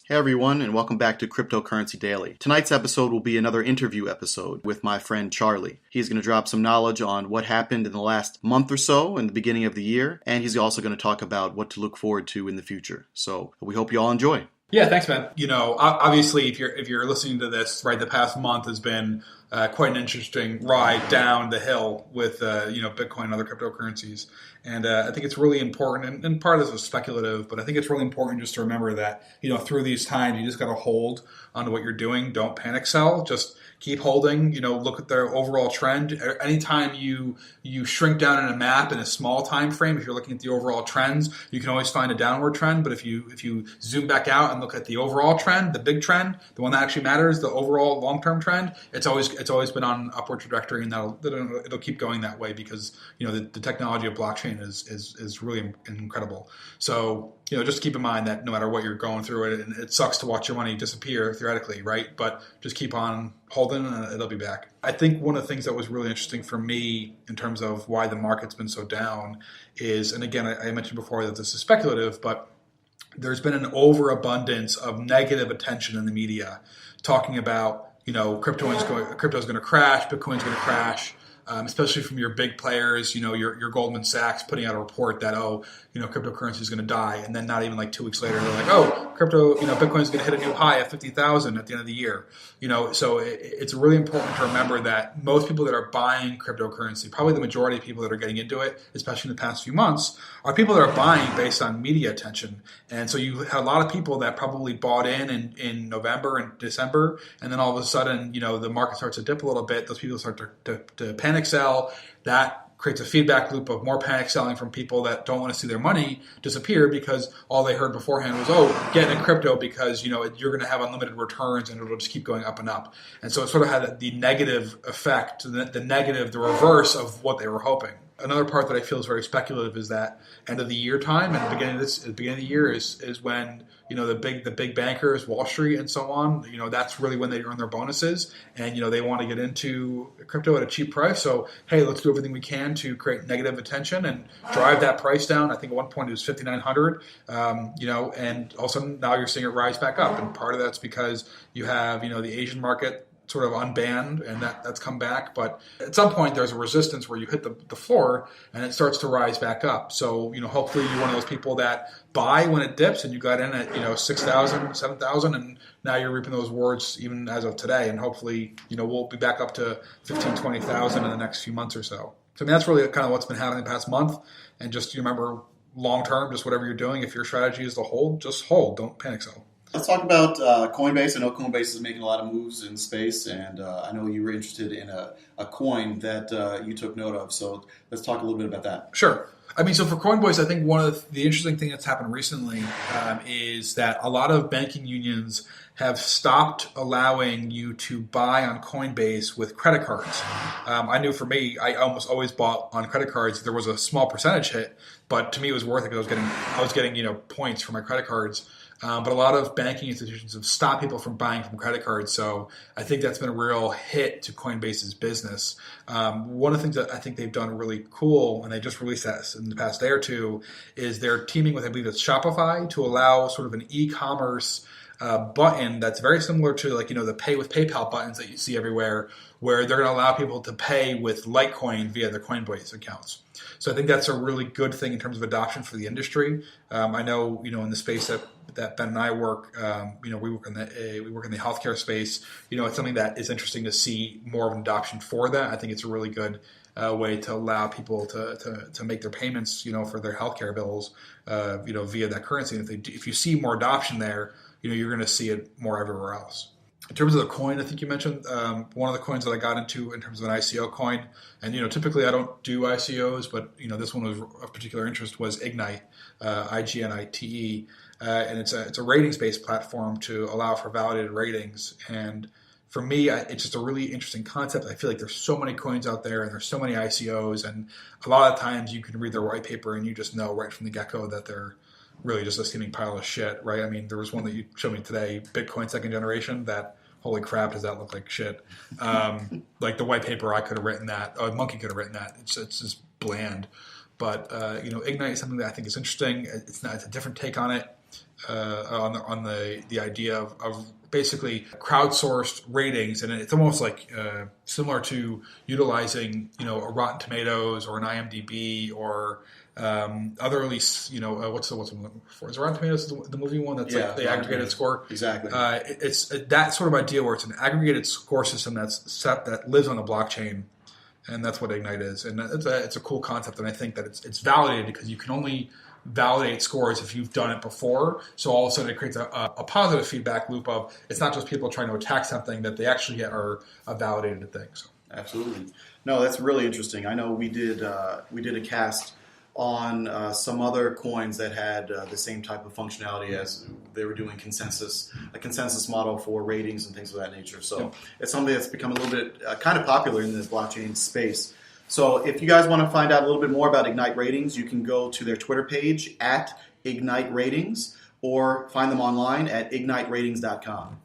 Hey everyone, and welcome back to Cryptocurrency Daily. Tonight's episode will be another interview episode with my friend Charlie. He's going to drop some knowledge on what happened in the last month or so in the beginning of the year, and he's also going to talk about what to look forward to in the future. So we hope you all enjoy. Yeah, thanks, man. Obviously, if you're listening to this, right, the past month has been quite an interesting ride down the hill with Bitcoin and other cryptocurrencies, and I think it's really important. And part of this is speculative, but I think it's really important just to remember that through these times, you just got to hold onto what you're doing. Don't panic sell. Just keep holding. Look at the overall trend. Anytime you shrink down in a map in a small time frame, if you're looking at the overall trends, you can always find a downward trend. But if you zoom back out and look at the overall trend, the big trend, the one that actually matters, the overall long-term trend, it's always been on an upward trajectory, and it'll keep going that way because the technology of blockchain is really incredible. So just keep in mind that no matter what you're going through, it sucks to watch your money disappear theoretically, right? But just keep on holding, and it'll be back. I think one of the things that was really interesting for me in terms of why the market's been so down is, and again, I mentioned before that this is speculative, but there's been an overabundance of negative attention in the media talking about crypto's going to crash, Bitcoin's going to crash. Especially from your big players, your Goldman Sachs putting out a report that, cryptocurrency is going to die. And then not even like 2 weeks later, they're like, Bitcoin is going to hit a new high of 50,000 at the end of the year. So it's really important to remember that most people that are buying cryptocurrency, probably the majority of people that are getting into it, especially in the past few months, are people that are buying based on media attention. And so you had a lot of people that probably bought in November and December, and then all of a sudden, the market starts to dip a little bit. Those people start to panic sell. That creates a feedback loop of more panic selling from people that don't want to see their money disappear because all they heard beforehand was, get in crypto because you're going to have unlimited returns and it'll just keep going up and up. And so it sort of had the negative effect, the reverse of what they were hoping. Another part that I feel is very speculative is that end of the year time and the beginning of the year is when the big bankers, Wall Street and so on, that's really when they earn their bonuses, and they want to get into crypto at a cheap price. So hey, let's do everything we can to create negative attention and drive that price down. I think at one point it was 5,900, and all of a sudden now you're seeing it rise back up, and part of that's because you have the Asian market sort of unbanned, and that's come back. But at some point, there's a resistance where you hit the floor, and it starts to rise back up. So, hopefully you're one of those people that buy when it dips, and you got in at, 6,000, 7,000, and now you're reaping those rewards even as of today. And hopefully, we'll be back up to 15, 20,000 in the next few months or so. So, that's really kind of what's been happening the past month. And just remember, long term, just whatever you're doing, if your strategy is to hold, just hold. Don't panic sell. Let's talk about Coinbase. I know Coinbase is making a lot of moves in space, and I know you were interested in a coin that you took note of. So let's talk a little bit about that. Sure. So for Coinbase, I think one of the interesting things that's happened recently is that a lot of banking unions have stopped allowing you to buy on Coinbase with credit cards. I knew for me, I almost always bought on credit cards. There was a small percentage hit, but to me it was worth it because I was getting points for my credit cards. But a lot of banking institutions have stopped people from buying from credit cards. So I think that's been a real hit to Coinbase's business. One of the things that I think they've done really cool, and they just released that in the past day or two, is they're teaming with, I believe it's Shopify, to allow sort of an e-commerce button that's very similar to the pay with PayPal buttons that you see everywhere, where they're going to allow people to pay with Litecoin via their Coinbase accounts. So I think that's a really good thing in terms of adoption for the industry. I know, in the space that Ben and I work, we work in the healthcare space. It's something that is interesting to see more of an adoption for that. I think it's a really good way to allow people to make their payments, for their healthcare bills, via that currency. And if you see more adoption there, you're going to see it more everywhere else. In terms of the coin, I think you mentioned one of the coins that I got into in terms of an ICO coin, and typically I don't do ICOs, but this one was of particular interest, was Ignite, IGNITE, and it's a ratings-based platform to allow for validated ratings. And for me, it's just a really interesting concept. I feel like there's so many coins out there, and there's so many ICOs, and a lot of times you can read their white paper and you just know right from the get-go that they're really just a steaming pile of shit, right? There was one that you showed me today, Bitcoin second generation, that, holy crap, does that look like shit. Like the white paper, I could have written that. Monkey could have written that. It's just bland. But, Ignite is something that I think is interesting. It's a different take on it. on the idea of basically crowdsourced ratings, and it's almost like similar to utilizing a Rotten Tomatoes or an IMDb or other release. What's the one I'm looking for? Is Rotten Tomatoes the movie one that's like the aggregated score? Exactly. It's that sort of idea where it's an aggregated score system that lives on the blockchain. And that's what Ignite is, and it's a cool concept, and I think that it's validated because you can only validate scores if you've done it before. So all of a sudden it creates a positive feedback loop of it's not just people trying to attack something, that they actually are a validated thing. So. Absolutely. No, that's really interesting. I know we did a cast on some other coins that had the same type of functionality as they were doing a consensus model for ratings and things of that nature. So it's something that's become a little bit kind of popular in this blockchain space. So if you guys want to find out a little bit more about Ignite Ratings, you can go to their Twitter page at Ignite Ratings or find them online at igniteratings.com.